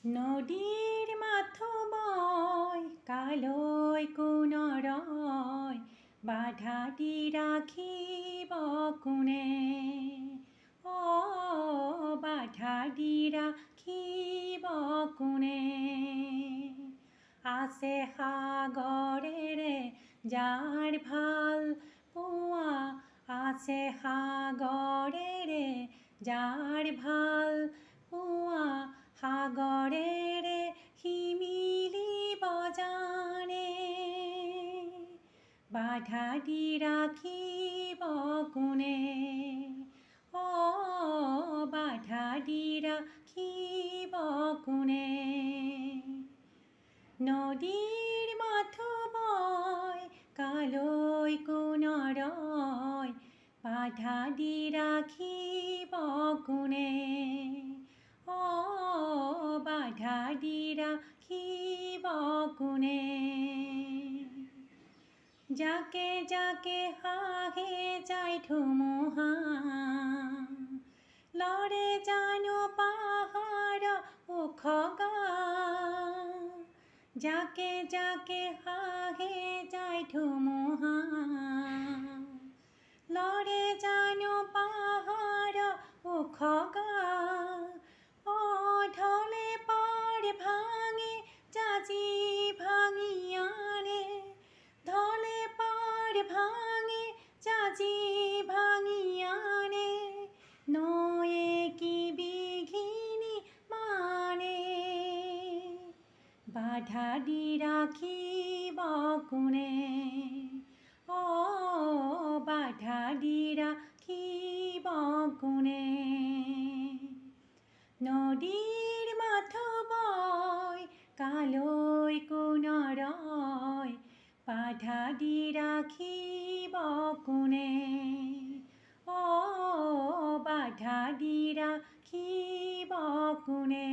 নদীর মাথোময় কালৈ কোণৰয় বাধা দি ৰাখিব কোনে? বাধা দি ৰাখিব কোনে? আছে সাগৰেৰে যাৰ ভাল পোৱা, আছে সাগৰেৰে যাৰ ভাল পোৱা, সাগৰেৰে সি মিলিব জানে। বাধা দি ৰাখিব কোনে? বাধা দি ৰাখিব কোনে? নদীৰ মাথোময় কালৈ কোণৰয় বাধা দি ৰাখিব কোনে? বাধা দি ৰাখিব কোনে? যাকে যাকে হাঁহে যায় ধুমুহা, লৰে জানো পাহাৰ ওখ গাঁও। যাকে যাকে হাঁহে যায় ধুমুহা, লৰে জানো পাহাৰ ওখ গাঁও। ঢলে পাৰ ভাঙি জাজি ভাঙি আনে, ঢলে পাৰ ভাঙি জাজি ভাঙি আনে। নয়ে কি বিঘিনি মানে? বাধা দি ৰাখিব কোনে? বাধা দি ৰাখিব কোনে? নদীৰ মাথোময় কালৈ কোণৰয় বাধা দি ৰাখিব কোনে? বাধা দি ৰাখিব কোনে?